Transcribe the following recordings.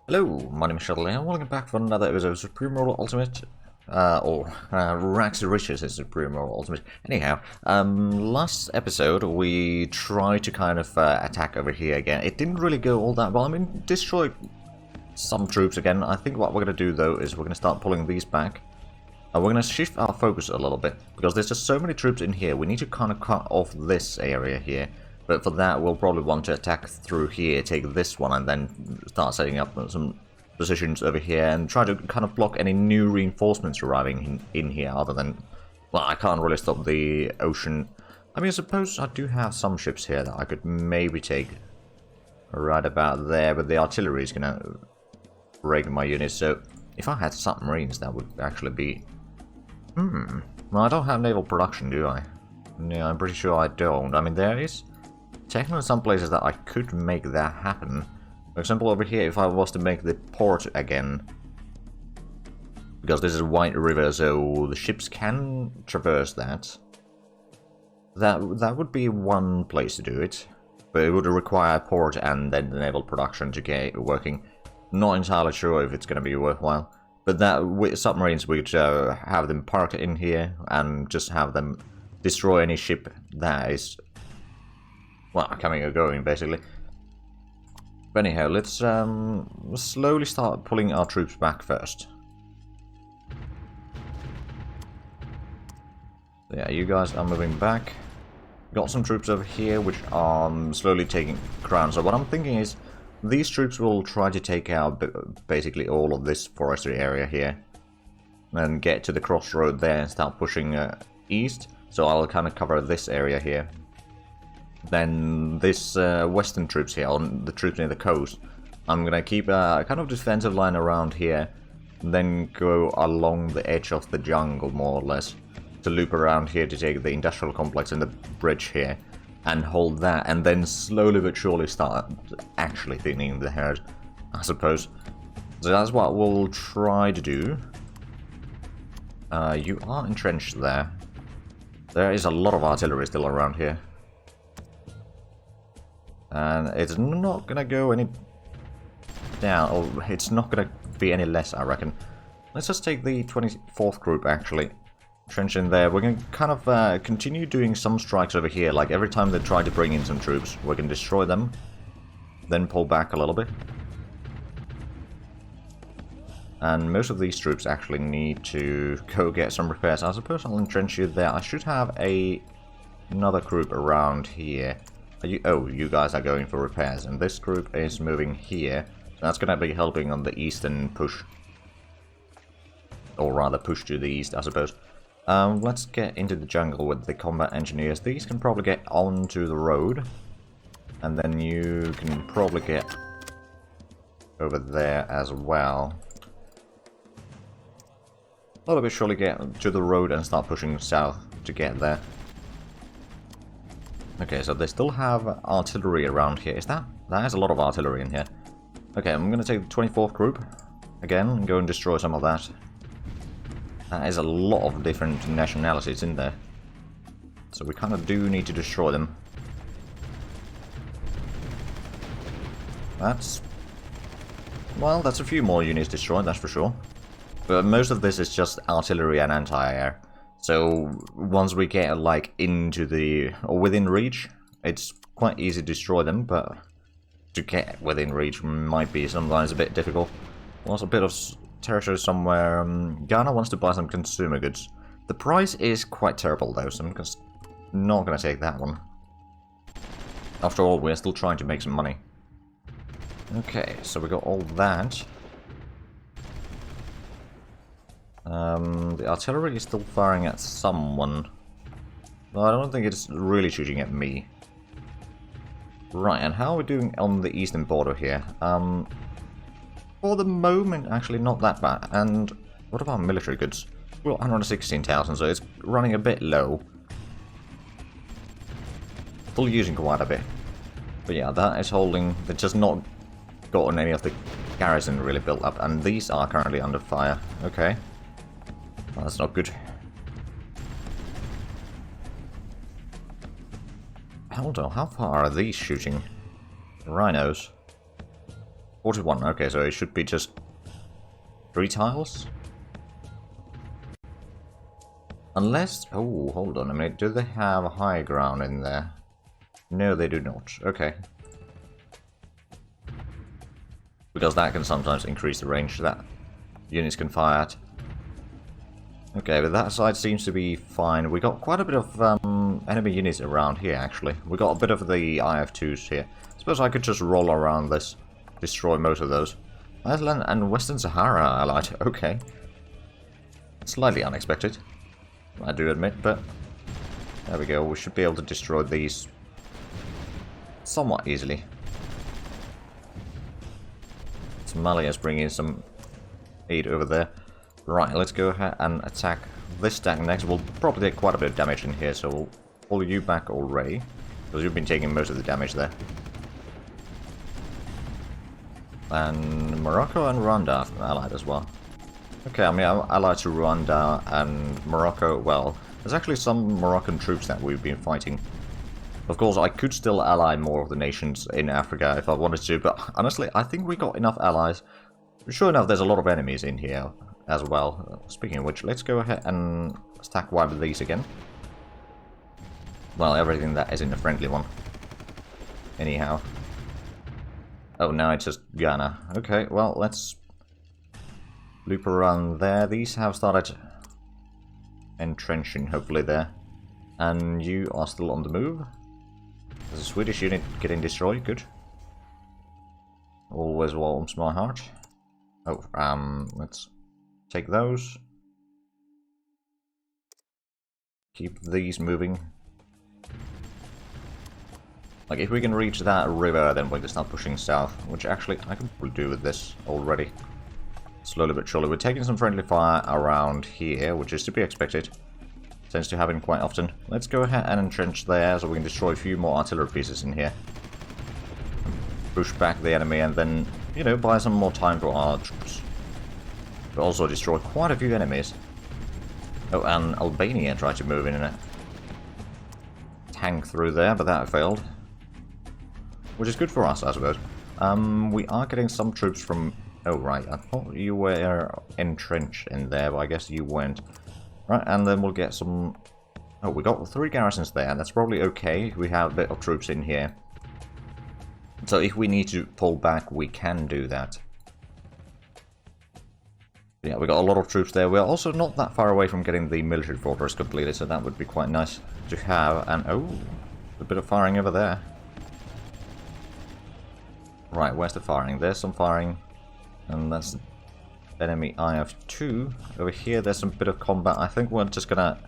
Hello, my name is Shuttle and welcome back for another episode of Supreme Roll Ultimate. Richest is Supreme Roll Ultimate. Anyhow, last episode we tried to kind of attack over here again. It didn't really go all that well. I mean, destroy some troops again. I think what we're going to do though is we're going to start pulling these back. We're going to shift our focus a little bit because there's just so many troops in here. We need to kind of cut off this area here. But for that, we'll probably want to attack through here, take this one, and then start setting up some positions over here and try to kind of block any new reinforcements arriving in here other than... Well, I can't really stop the ocean. I mean, I suppose I do have some ships here that I could maybe take right about there, but the artillery is going to break my units. So if I had submarines, that would actually be... Well, I don't have naval production, do I? No, I'm pretty sure I don't. I mean, there is... technically some places that I could make that happen. For example, over here, if I was to make the port again, because this is a wide river, so the ships can traverse that. That would be one place to do it, but it would require a port and then the naval production to get it working. Not entirely sure if it's going to be worthwhile, but that with submarines we could have them parked in here and just have them destroy any ship that is... well, coming or going, basically. But anyhow, let's slowly start pulling our troops back first. Yeah, you guys are moving back. Got some troops over here, which are slowly taking ground. So what I'm thinking is, these troops will try to take out basically all of this forestry area here. And get to the crossroad there and start pushing east. So I'll kind of cover this area here. Then this western troops here, on the troops near the coast, I'm gonna keep a kind of defensive line around here, then go along the edge of the jungle more or less, to loop around here to take the industrial complex and the bridge here, and hold that, and then slowly but surely start actually thinning the herd, I suppose. So that's what we'll try to do. You are entrenched there. There is a lot of artillery still around here. And it's not gonna go any down, or it's not gonna be any less, I reckon. Let's just take the 24th group, actually. Trench in there. We're gonna kind of continue doing some strikes over here, like every time they try to bring in some troops, we can destroy them, then pull back a little bit. And most of these troops actually need to go get some repairs. I suppose I'll entrench you there. I should have another group around here. You guys are going for repairs, and this group is moving here. So that's going to be helping on the eastern push. Or rather, push to the east, I suppose. Let's get into the jungle with the combat engineers. These can probably get onto the road. And then you can probably get over there as well. A little bit surely get to the road and start pushing south to get there. Okay, so they still have artillery around here. That is a lot of artillery in here. Okay, I'm going to take the 24th group again and go and destroy some of that. That is a lot of different nationalities in there. So we kind of do need to destroy them. Well, that's a few more units destroyed, that's for sure. But most of this is just artillery and anti-air. So once we get like into the or within reach, it's quite easy to destroy them, but to get within reach might be sometimes a bit difficult. There's a bit of territory somewhere. Ghana wants to buy some consumer goods. The price is quite terrible though, so I'm just not going to take that one. After all, we're still trying to make some money. Okay, so we got all that. The artillery is still firing at someone. Well, I don't think it's really shooting at me. Right, and how are we doing on the eastern border here? For the moment, actually not that bad. And what about military goods? Well, 116,000, so it's running a bit low. Still using quite a bit. But yeah, that is holding. They've just not gotten any of the garrison really built up, and these are currently under fire. Okay. Well, that's not good. Hold on, how far are these shooting? Rhinos. 41, okay, so it should be just 3 tiles? Unless... oh, hold on a minute, do they have high ground in there? No, they do not. Okay. Because that can sometimes increase the range that units can fire at. Okay, but that side seems to be fine. We got quite a bit of enemy units around here, actually. We got a bit of the IF2s here. I suppose I could just roll around this, destroy most of those. Iceland and Western Sahara allied. Okay. Slightly unexpected, I do admit, but there we go. We should be able to destroy these somewhat easily. Somalia is bringing some aid over there. Right, let's go ahead and attack this stack next. We'll probably take quite a bit of damage in here, so we'll pull you back already, because you've been taking most of the damage there. And Morocco and Rwanda are allied as well. Okay, I mean, I'm allied to Rwanda and Morocco. Well, there's actually some Moroccan troops that we've been fighting. Of course, I could still ally more of the nations in Africa if I wanted to, but honestly, I think we got enough allies. Sure enough, there's a lot of enemies in here as well. Speaking of which, let's go ahead and stack wipe these again. Well, everything that isn't a friendly one. Anyhow. Oh, now it's just Ghana. Okay, well, let's loop around there. These have started entrenching, hopefully, there. And you are still on the move. There's a Swedish unit getting destroyed. Good. Always warms my heart. Oh, let's take those. Keep these moving. Like, if we can reach that river, then we can start pushing south, which actually I can probably do with this already. Slowly but surely. We're taking some friendly fire around here, which is to be expected. Tends to happen quite often. Let's go ahead and entrench there, so we can destroy a few more artillery pieces in here. Push back the enemy, and then, you know, buy some more time for our troops. We also destroy quite a few enemies. Oh, and Albania tried to move in a tank through there, but that failed. Which is good for us, I suppose. We are getting some troops from... oh, right. I thought you were entrenched in there, but I guess you weren't. Right, and then we'll get some... oh, we got 3 garrisons there. That's probably okay. We have a bit of troops in here. So if we need to pull back, we can do that. Yeah, we got a lot of troops there. We're also not that far away from getting the military fortress completed, so that would be quite nice to have. And oh, a bit of firing over there. Right, where's the firing? There's some firing. And that's enemy IF2. Over here, there's some bit of combat. I think we're just gonna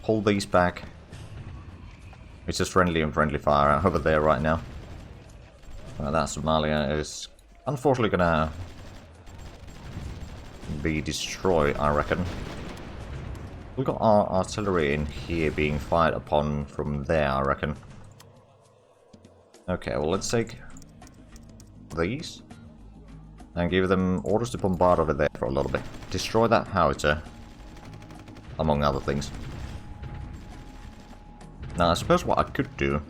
pull these back. It's just friendly and friendly fire over there right now. That Somalia is unfortunately gonna be destroyed, I reckon. We've got our artillery in here being fired upon from there, I reckon. Okay, well, let's take these and give them orders to bombard over there for a little bit. Destroy that howitzer, among other things. Now, I suppose what I could do,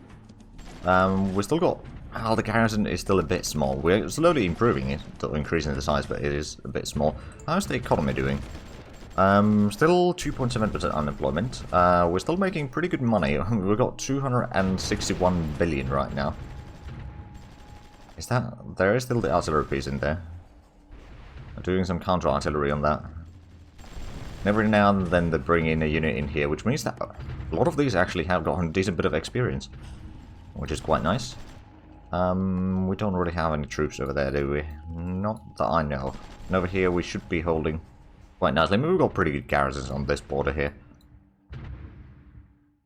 we still got... well, the garrison is still a bit small. We're slowly improving it, increasing the size, but it is a bit small. How's the economy doing? Still 2.7% unemployment. We're still making pretty good money. We've got 261 billion right now. Is that... there is still the artillery piece in there. I'm doing some counter-artillery on that. Every now and then they bring in a unit in here, which means that a lot of these actually have gotten a decent bit of experience, which is quite nice. We don't really have any troops over there, do we? Not that I know. And over here we should be holding quite nicely. I mean, we've got pretty good garrisons on this border here.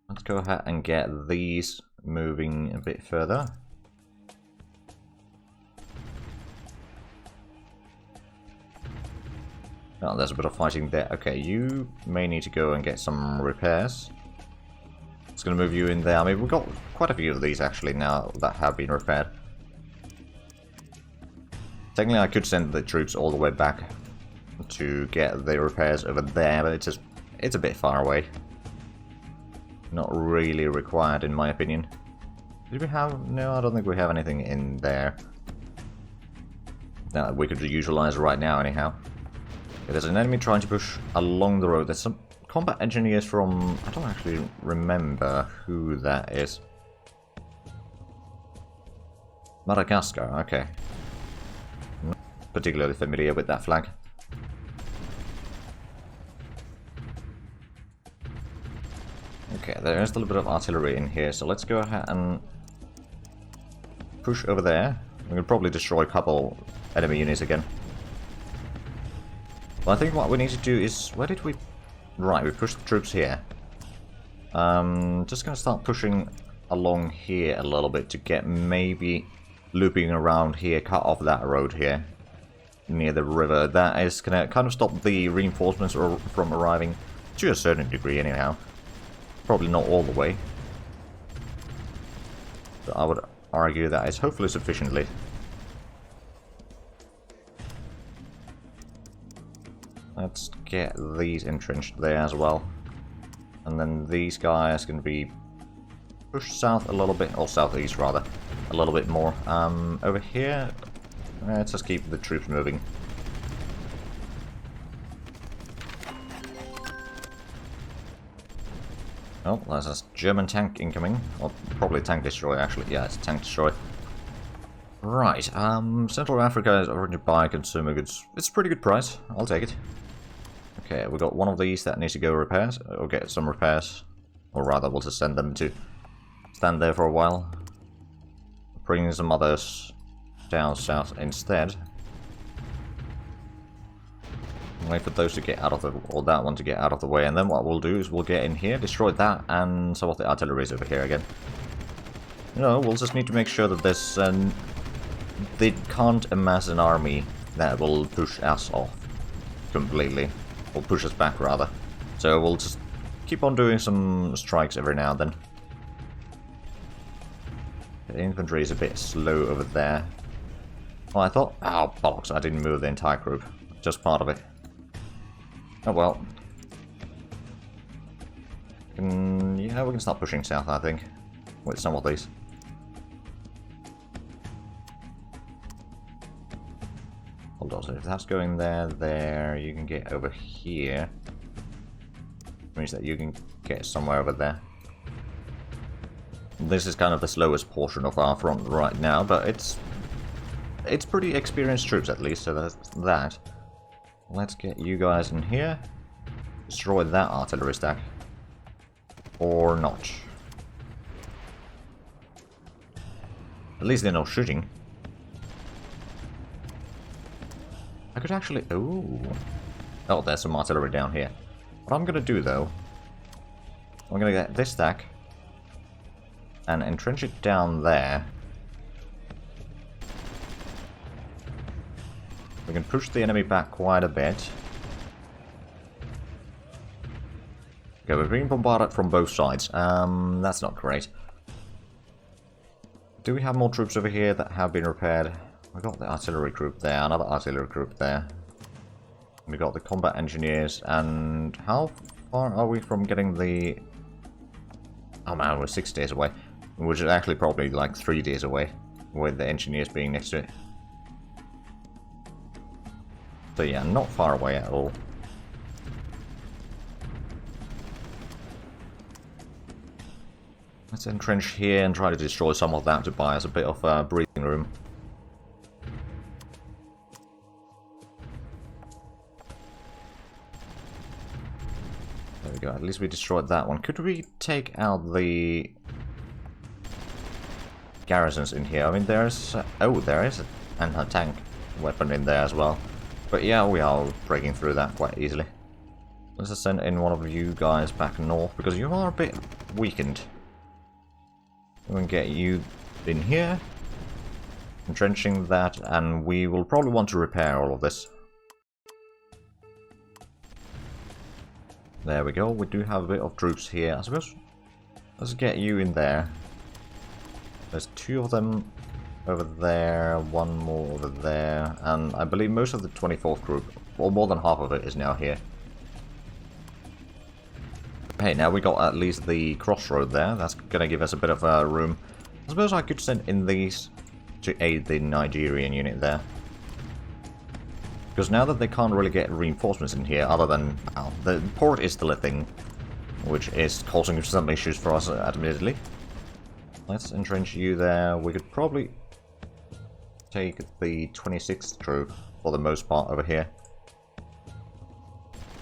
Let's go ahead and get these moving a bit further. Oh, there's a bit of fighting there. Okay, you may need to go and get some repairs. It's going to move you in there. I mean, we've got quite a few of these actually now that have been repaired. Technically, I could send the troops all the way back to get the repairs over there, but it's just... it's a bit far away. Not really required, in my opinion. Did we have... no, I don't think we have anything in there. that we could utilize right now anyhow. There's an enemy trying to push along the road. There's some combat engineers from... I don't actually remember who that is. Madagascar, okay. Not particularly familiar with that flag. Okay, there is a little bit of artillery in here, so let's go ahead and push over there. We can probably destroy a couple enemy units again. Well, I think what we need to do is... Where did we... Right, we pushed the troops here. Just gonna start pushing along here a little bit to get maybe looping around here, cut off that road here near the river. That is gonna kind of stop the reinforcements from arriving to a certain degree anyhow. Probably not all the way, but I would argue that is hopefully sufficiently. Let's get these entrenched there as well. And then these guys can be pushed south a little bit, or southeast rather, a little bit more. Over here, let's just keep the troops moving. Oh, there's a German tank incoming. Or probably a tank destroyer, actually. Yeah, it's a tank destroyer. Right, Central Africa is already buying consumer goods. It's a pretty good price. I'll take it. Okay, we got one of these that needs to go repairs, or get some repairs. Or rather, we'll just send them to stand there for a while. Bring some others down south instead. Wait for those to get out of the... or that one to get out of the way, and then what we'll do is we'll get in here, destroy that, and some of the artillery is over here again. You know, we'll just need to make sure that there's... they can't amass an army that will push us off completely. Or push us back, rather. So we'll just keep on doing some strikes every now and then. The infantry is a bit slow over there. Well, I thought... oh, bollocks, I didn't move the entire group. Just part of it. Oh well. Yeah, we can start pushing south, I think. With some of these. Hold on, so if that's going there, you can get over here. Which means that you can get somewhere over there. This is kind of the slowest portion of our front right now, but it's pretty experienced troops at least, so that's that. Let's get you guys in here. Destroy that artillery stack. Or not. At least they're not shooting. I could actually... ooh. Oh, there's some artillery down here. What I'm gonna do, though... I'm gonna get this stack. And entrench it down there. We can push the enemy back quite a bit. Okay, we're being bombarded from both sides. That's not great. Do we have more troops over here that have been repaired? We got the artillery group there, another artillery group there. We got the combat engineers, and how far are we from getting the... oh man, we're 6 days away. Which is actually probably like 3 days away, with the engineers being next to it. So yeah, not far away at all. Let's entrench here and try to destroy some of that to buy us a bit of breathing room. There we go, at least we destroyed that one. Could we take out the garrisons in here? I mean, there's... oh, there is an anti-tank weapon in there as well. But yeah, we are breaking through that quite easily. Let's just send in one of you guys back north, because you are a bit weakened. We can get you in here, entrenching that, and we will probably want to repair all of this. There we go, we do have a bit of troops here, I suppose. Let's get you in there. There's 2 of them over there, 1 more over there, and I believe most of the 24th group, or more than half of it, is now here. Hey, now we got at least the crossroad there. That's gonna give us a bit of room. I suppose I could send in these to aid the Nigerian unit there. Because now that they can't really get reinforcements in here, other than, well, the port is still a thing, which is causing some issues for us, admittedly. Let's entrench you there. We could probably take the 26th troop, for the most part, over here.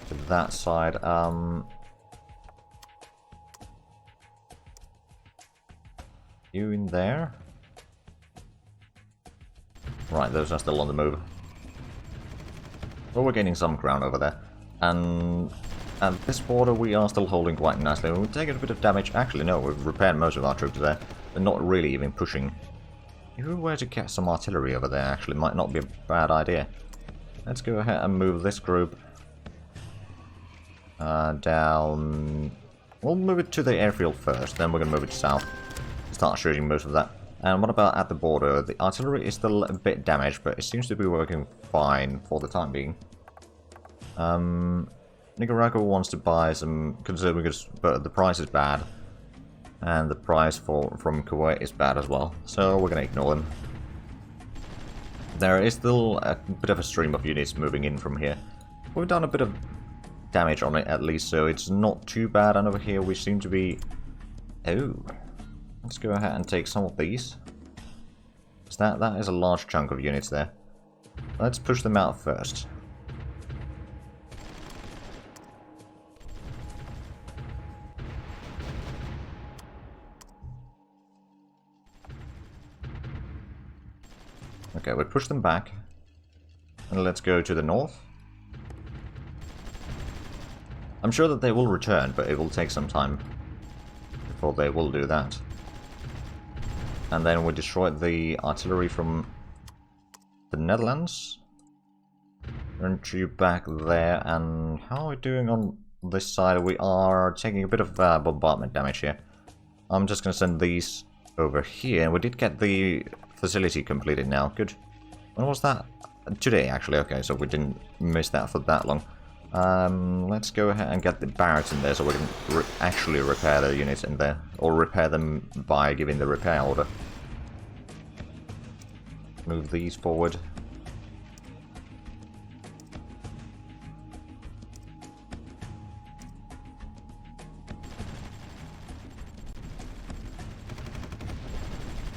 To that side. You in there? Right, those are still on the move. Well, we're gaining some ground over there. And at this border we are still holding quite nicely. We're taking a bit of damage. Actually, no, we've repaired most of our troops there. They're not really even pushing. If we were to get some artillery over there, actually, might not be a bad idea. Let's go ahead and move this group down. We'll move it to the airfield first, then we're going to move it south. Start shooting most of that. And what about at the border? The artillery is still a bit damaged, but it seems to be working fine for the time being. Nicaragua wants to buy some conserving goods, but the price is bad. And the price from Kuwait is bad as well, so we're going to ignore them. There is still a bit of a stream of units moving in from here. We've done a bit of damage on it at least, so it's not too bad. And over here we seem to be... Oh, let's go ahead and take some of these. That is a large chunk of units there. Let's push them out first. Okay, we push them back. And let's go to the north. I'm sure that they will return, but it will take some time before they will do that. And then we destroyed the artillery from the Netherlands. Turn you back there. And how are we doing on this side? We are taking a bit of bombardment damage here. I'm just going to send these over here. And we did get the facility completed now. Good. When was that? Today, actually. Okay, so we didn't miss that for that long. Let's go ahead and get the barracks in there so we can actually repair the units in there. Or repair them by giving the repair order. Move these forward.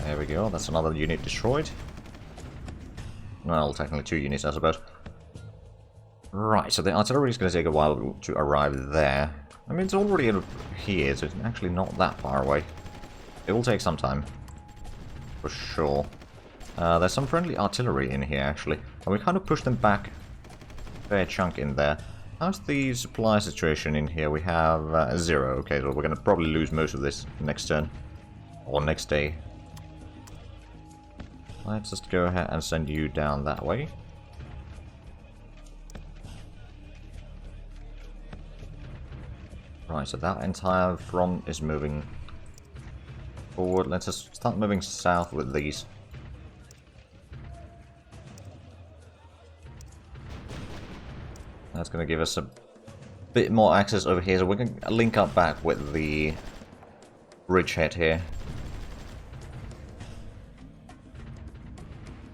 There we go, that's another unit destroyed. Well, technically 2 units, I suppose. Right, so the artillery is going to take a while to arrive there. I mean, it's already here, so it's actually not that far away. It will take some time, for sure. There's some friendly artillery in here, actually. And we kind of pushed them back a fair chunk in there. How's the supply situation in here? We have 0. Okay, so we're going to probably lose most of this next turn. Or next day. Let's just go ahead and send you down that way. Right, so that entire front is moving forward. Let's just start moving south with these. That's going to give us a bit more access over here, so we can link up back with the bridgehead here.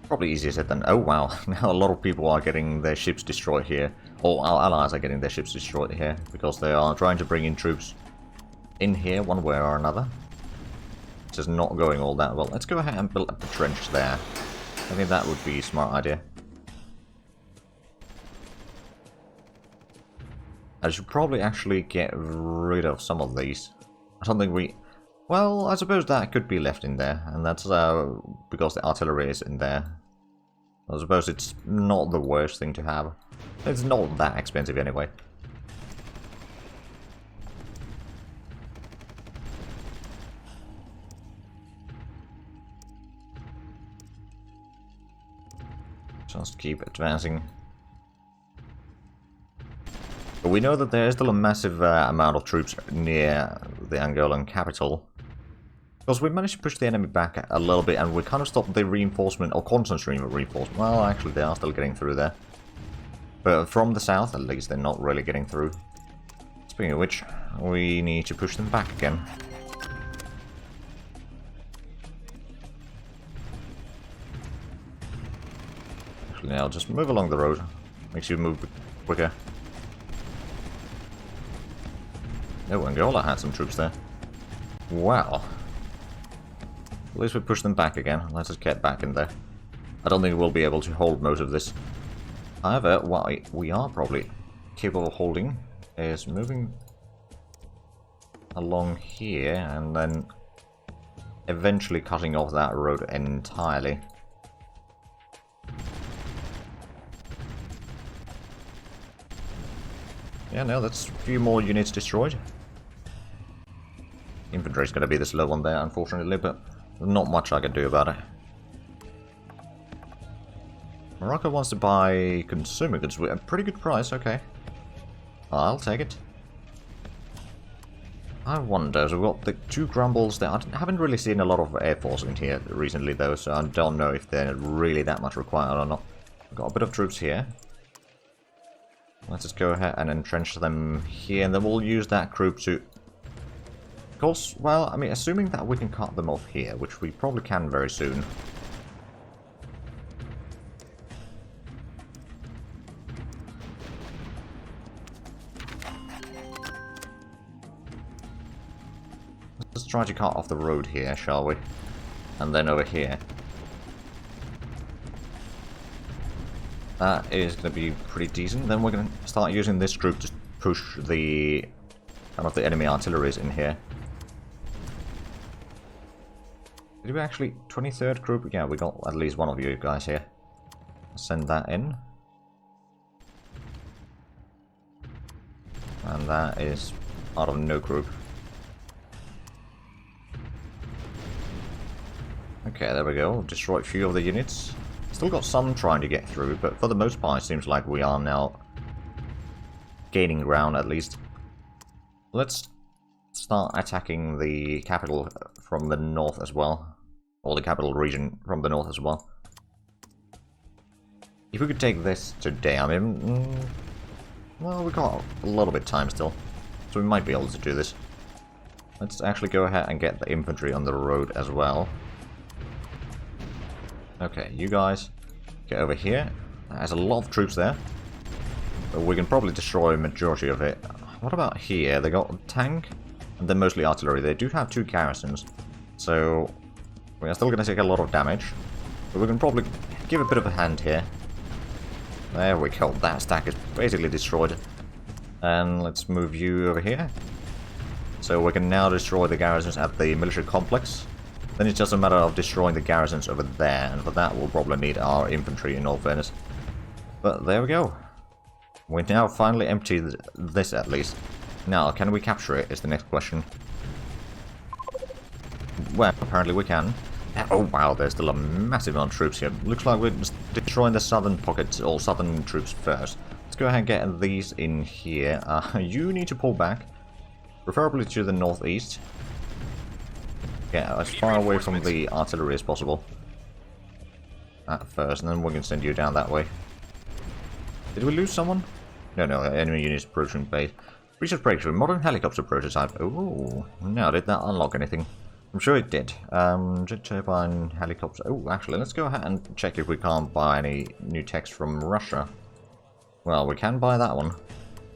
Probably easier said than... Oh wow, now a lot of people are getting their ships destroyed here. Or our allies are getting their ships destroyed here, because they are trying to bring in troops in here one way or another. It's just not going all that well. Let's go ahead and build up the trench there. I think that would be a smart idea. I should probably actually get rid of some of these. I don't think we... Well, I suppose that could be left in there, and that's because the artillery is in there. I suppose it's not the worst thing to have. It's not that expensive anyway. Just keep advancing. But we know that there is still a massive amount of troops near the Angolan capital. Because we managed to push the enemy back a little bit, and we kind of stopped the reinforcement, or constant stream of reinforcement. Well, actually, they are still getting through there. But from the south, at least, they're not really getting through. Speaking of which, we need to push them back again. Actually, I'll just move along the road. Makes you move quicker. Oh, Angola had some troops there. Wow. At least we push them back again. Let's just get back in there. I don't think we'll be able to hold most of this. However, what we are probably capable of holding is moving along here and then eventually cutting off that road entirely. Yeah, no, that's a few more units destroyed. Infantry's going to be the slow one there, unfortunately, but not much I can do about it. Morocco wants to buy consumer goods at a pretty good price, okay. I'll take it. I wonder, so we've got the 2 grumbles there. I haven't really seen a lot of Air Force in here recently though, so I don't know if they're really that much required or not. We've got a bit of troops here. Let's just go ahead and entrench them here, and then we'll use that group to... Of course, well, I mean, assuming that we can cut them off here, which we probably can very soon. Let's try to cut off the road here, shall we? And then over here. That is going to be pretty decent. Then we're going to start using this group to push the kind of the enemy artilleries in here. Did we actually 23rd group? Yeah, we got at least one of you guys here. Send that in. And that is out of no group. Okay, there we go. Destroy a few of the units. Still got some trying to get through, but for the most part it seems like we are now gaining ground at least. Let's start attacking the capital from the north as well. Or the capital region from the north as well. If we could take this today, I mean... well, we've got a little bit of time still. So we might be able to do this. Let's actually go ahead and get the infantry on the road as well. Okay, you guys get over here. There's a lot of troops there. But we can probably destroy a majority of it. What about here? They got a tank, and they're mostly artillery. They do have 2 garrisons. So we are still going to take a lot of damage. But we can probably give a bit of a hand here. There we go. That stack is basically destroyed. And let's move you over here. So we can now destroy the garrisons at the military complex. Then it's just a matter of destroying the garrisons over there, and for that we'll probably need our infantry in all fairness. But there we go. We now finally emptied this at least. Now, can we capture it is the next question. Well, apparently we can. Oh wow, there's still a massive amount of troops here. Looks like we're just destroying the southern pockets, or southern troops first. Let's go ahead and get these in here. You need to pull back, preferably to the northeast. Get as far away from the artillery as possible at first, and then we can send you down that way. Did we lose someone? No, enemy units approaching base. Research breakthrough, modern helicopter prototype. Oh, now did that unlock anything? I'm sure it did. Jet turbine helicopter. Oh, actually, let's go ahead and check if we can't buy any new techs from Russia. Well, we can buy that one.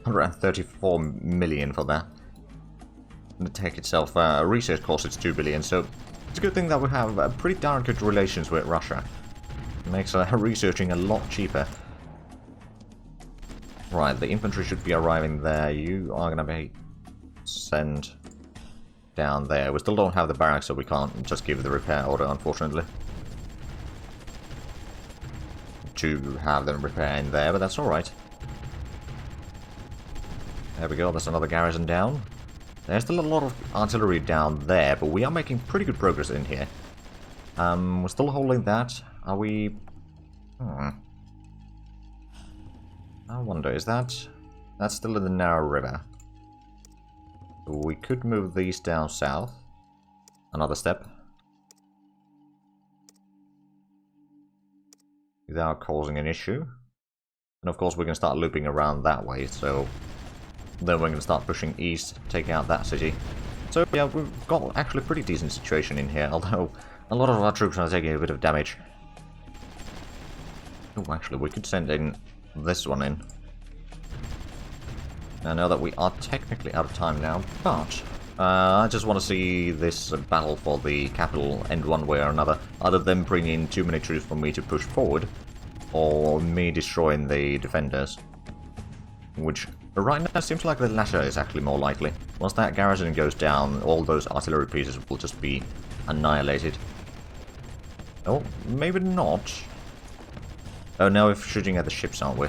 134 million for that. The tech itself, research cost it's 2 billion, so it's a good thing that we have pretty darn good relations with Russia. It makes researching a lot cheaper. Right, the infantry should be arriving there. You are going to be sent down there. We still don't have the barracks, so we can't just give the repair order, unfortunately. To have them repair in there, but that's alright. There we go, there's another garrison down. There's still a lot of artillery down there, but we are making pretty good progress in here. We're still holding that. Are we... I wonder, is that... That's still in the narrow river. We could move these down south. Another step. Without causing an issue. And of course we can start looping around that way, so... Then we're going to start pushing east, taking out that city. So yeah, we've got actually a pretty decent situation in here, although a lot of our troops are taking a bit of damage. Oh, actually, we could send in this one in. I know that we are technically out of time now, but I just want to see this battle for the capital end one way or another. Either them bringing in too many troops for me to push forward, or me destroying the defenders. Which, right now, seems like the latter is actually more likely. Once that garrison goes down, all those artillery pieces will just be annihilated. Oh, maybe not. Oh, now we're shooting at the ships, aren't we?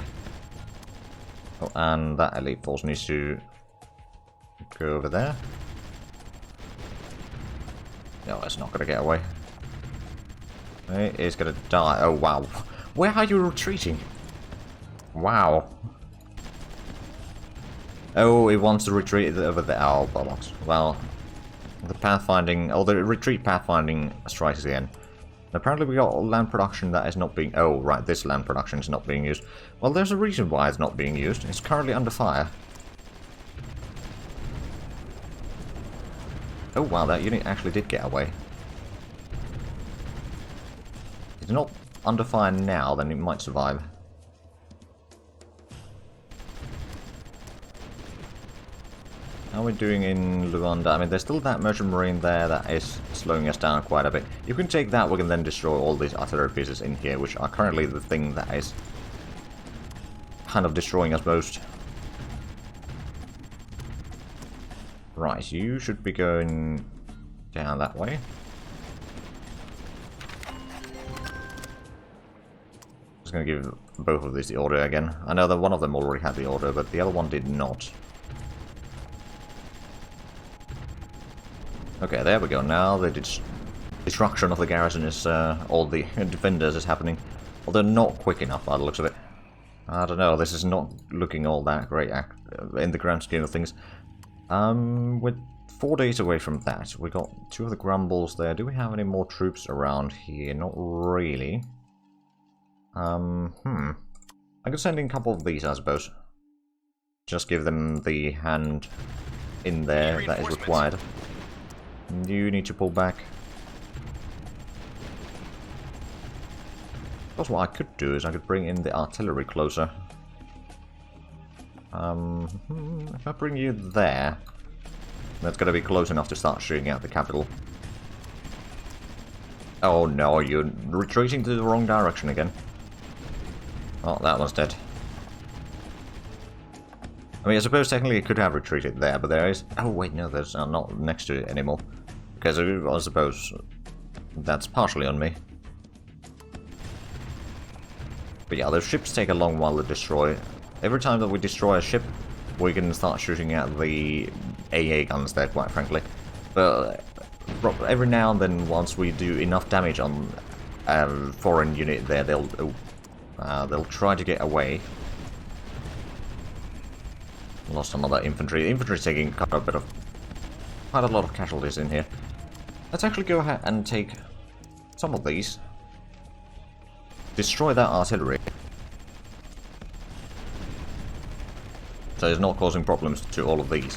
Oh, and that elite force needs to go over there. No, it's not going to get away. It is going to die. Oh, wow. Where are you retreating? Wow. Oh, it wants to retreat over there. Oh, bollocks. Well, the pathfinding... Oh, the retreat pathfinding strikes again. Apparently we got land production that is not being... Oh, right, this land production is not being used. Well, there's a reason why it's not being used. It's currently under fire. Oh, wow, that unit actually did get away. If it's not under fire now, then it might survive. How are we doing in Lunda? I mean, there's still that merchant marine there that is slowing us down quite a bit. You can take that, we can then destroy all these artillery pieces in here, which are currently the thing that is kind of destroying us most. Right, you should be going down that way. Just gonna give both of these the order again. I know that one of them already had the order, but the other one did not. Okay, there we go. Now the destruction of the garrison is, all the defenders is happening. Although not quick enough by the looks of it. I don't know, this is not looking all that great in the grand scheme of things. We're 4 days away from that. We got 2 of the grumbles there. Do we have any more troops around here? Not really. I could send in a couple of these, I suppose. Just give them the hand in there that is required. You need to pull back. That's what I could do, is I could bring in the artillery closer. If I bring you there, that's going to be close enough to start shooting at the capital. Oh no, you're retreating to the wrong direction again. Oh, that one's dead. I mean, I suppose technically it could have retreated there, but there is... Oh wait, no, there's not next to it anymore. Because I suppose that's partially on me. But yeah, the ships take a long while to destroy. Every time that we destroy a ship, we can start shooting at the AA guns there, quite frankly. But every now and then, once we do enough damage on a foreign unit there, they'll try to get away. Lost another infantry. The infantry's taking quite a lot of casualties in here. Let's actually go ahead and take some of these. Destroy that artillery. So it's not causing problems to all of these.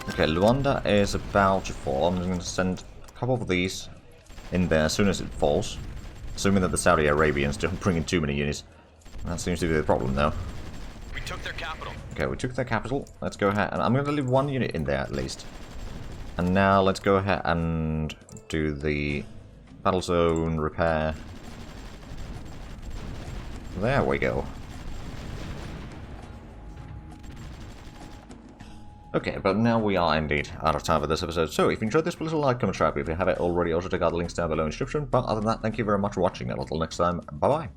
Okay, Lunda is about to fall. I'm going to send a couple of these in there as soon as it falls. Assuming that the Saudi Arabians don't bring in too many units. That seems to be the problem now. We took their capital. Okay, we took their capital. Let's go ahead, and I'm going to leave 1 unit in there at least. And now let's go ahead and do the battle zone repair. There we go. Okay, but now we are indeed out of time for this episode. So if you enjoyed this, please like, comment, subscribe if you haven't already. Also check out the links down below in the description. But other than that, thank you very much for watching, and until next time, bye bye.